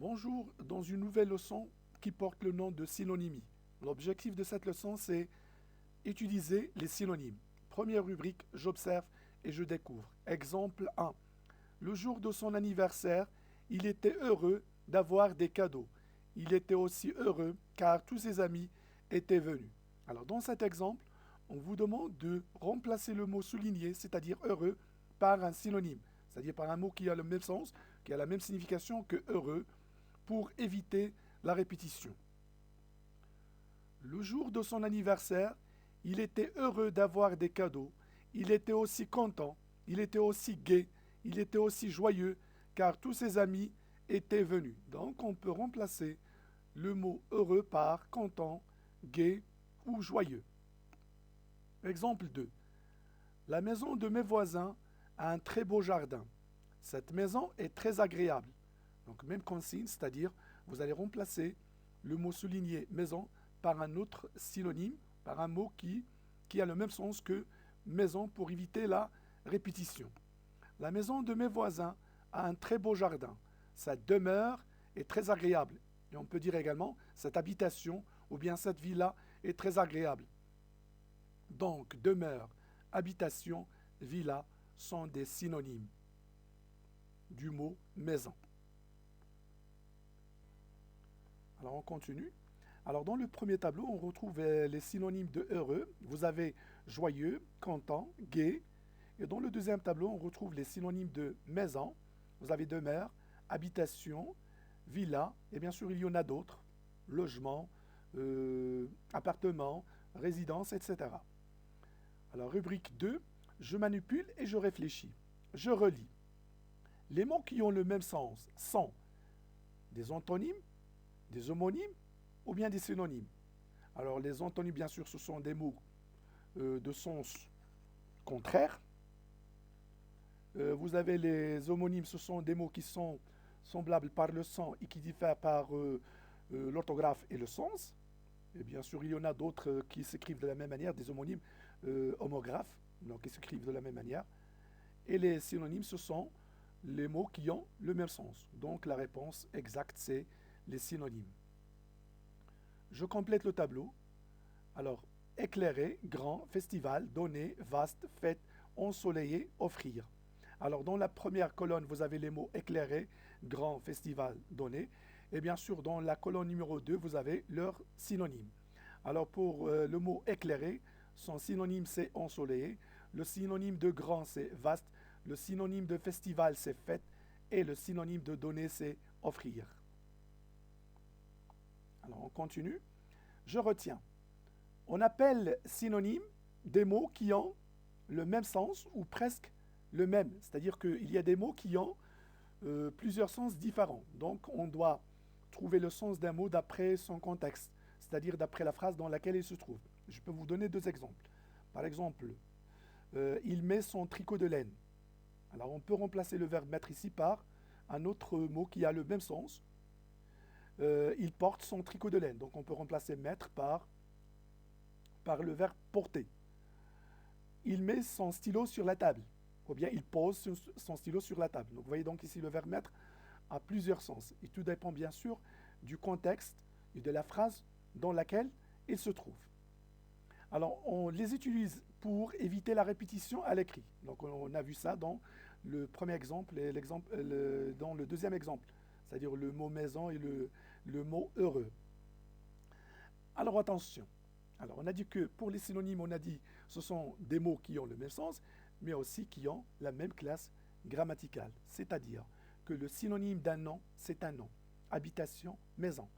Bonjour, dans une nouvelle leçon qui porte le nom de synonymie. L'objectif de cette leçon, c'est utiliser les synonymes. Première rubrique, j'observe et je découvre. Exemple 1. Le jour de son anniversaire, il était heureux d'avoir des cadeaux. Il était aussi heureux car tous ses amis étaient venus. Alors dans cet exemple, on vous demande de remplacer le mot souligné, c'est-à-dire heureux, par un synonyme, c'est-à-dire par un mot qui a le même sens, qui a la même signification que heureux, pour éviter la répétition. Le jour de son anniversaire, il était heureux d'avoir des cadeaux. Il était aussi content, il était aussi gai, il était aussi joyeux, car tous ses amis étaient venus. Donc on peut remplacer le mot heureux par content, gai ou joyeux. Exemple 2. La maison de mes voisins a un très beau jardin. Cette maison est très agréable. Donc même consigne, c'est-à-dire vous allez remplacer le mot souligné maison par un autre synonyme, par un mot qui a le même sens que maison pour éviter la répétition. La maison de mes voisins a un très beau jardin. Sa demeure est très agréable. Et on peut dire également cette habitation ou bien cette villa est très agréable. Donc demeure, habitation, villa sont des synonymes du mot maison. Alors on continue. Alors dans le premier tableau, on retrouve les synonymes de heureux. Vous avez joyeux, content, gai. Et dans le deuxième tableau, on retrouve les synonymes de maison. Vous avez demeure, habitation, villa. Et bien sûr, il y en a d'autres. Logement, appartement, résidence, etc. Alors rubrique 2, je manipule et je réfléchis. Je relis. Les mots qui ont le même sens sont des antonymes, des homonymes ou bien des synonymes. Alors les antonymes, bien sûr, ce sont des mots de sens contraire. Vous avez les homonymes, ce sont des mots qui sont semblables par le sens et qui diffèrent par l'orthographe et le sens. Et bien sûr, il y en a d'autres qui s'écrivent de la même manière, des homonymes homographes, donc qui s'écrivent de la même manière. Et les synonymes, ce sont les mots qui ont le même sens. Donc la réponse exacte, c'est les synonymes. Je complète le tableau. Alors, éclairé, grand, festival, donner, vaste, fête, ensoleillé, offrir. Alors, dans la première colonne, vous avez les mots éclairé, grand, festival, donner. Et bien sûr, dans la colonne numéro 2, vous avez leurs synonymes. Alors, pour le mot éclairé, son synonyme, c'est ensoleillé. Le synonyme de grand, c'est vaste. Le synonyme de festival, c'est fête. Et le synonyme de donner, c'est offrir. Alors, on continue. Je retiens. On appelle synonyme des mots qui ont le même sens ou presque le même. C'est-à-dire qu'il y a des mots qui ont plusieurs sens différents. Donc, on doit trouver le sens d'un mot d'après son contexte, c'est-à-dire d'après la phrase dans laquelle il se trouve. Je peux vous donner deux exemples. Par exemple, il met son tricot de laine. Alors, on peut remplacer le verbe mettre ici par un autre mot qui a le même sens. Il porte son tricot de laine. Donc, on peut remplacer mettre par le verbe porter. Il met son stylo sur la table. Ou bien il pose son stylo sur la table. Donc vous voyez donc ici le verbe mettre a plusieurs sens. Et tout dépend bien sûr du contexte et de la phrase dans laquelle il se trouve. Alors on les utilise pour éviter la répétition à l'écrit. Donc on a vu ça dans le premier exemple et dans le deuxième exemple. C'est-à-dire le mot maison et le mot heureux. Alors attention. Alors, on a dit que pour les synonymes, on a dit ce sont des mots qui ont le même sens, mais aussi qui ont la même classe grammaticale. C'est-à-dire que le synonyme d'un nom, c'est un nom. Habitation, maison.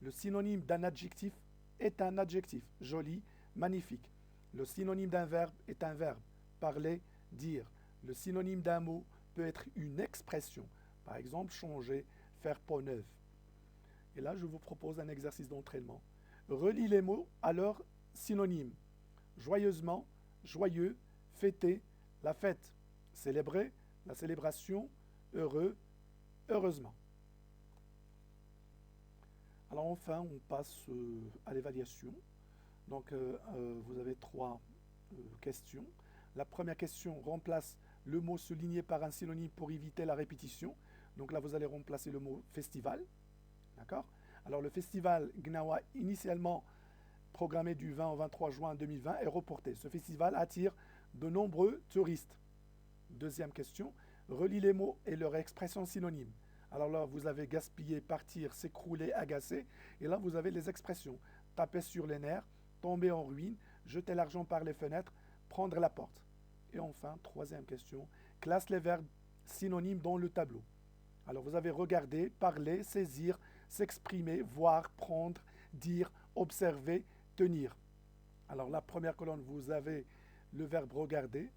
Le synonyme d'un adjectif est un adjectif. Joli, magnifique. Le synonyme d'un verbe est un verbe. Parler, dire. Le synonyme d'un mot peut être une expression. Par exemple, changer, faire peau neuve. Et là, je vous propose un exercice d'entraînement. Relie les mots à leurs synonymes. Joyeusement, joyeux, fêter, la fête, célébrer, la célébration, heureux, heureusement. Alors enfin, on passe à l'évaluation. Donc vous avez trois questions. La première question remplace le mot souligné par un synonyme pour éviter la répétition. Donc là, vous allez remplacer le mot festival. D'accord? Alors le festival Gnawa, initialement programmé du 20 au 23 juin 2020, est reporté. Ce festival attire de nombreux touristes. Deuxième question, relie les mots et leur expression synonyme. Alors là, vous avez gaspillé, partir, s'écrouler, agacer. Et là, vous avez les expressions. Taper sur les nerfs, tomber en ruine, jeter l'argent par les fenêtres, prendre la porte. Et enfin, troisième question, classe les verbes synonymes dans le tableau. Alors vous avez regardé, parler, saisir, s'exprimer, voir, prendre, dire, observer, tenir. Alors la première colonne, vous avez le verbe regarder.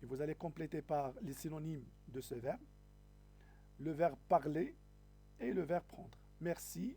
Et vous allez compléter par les synonymes de ce verbe, le verbe parler et le verbe prendre. Merci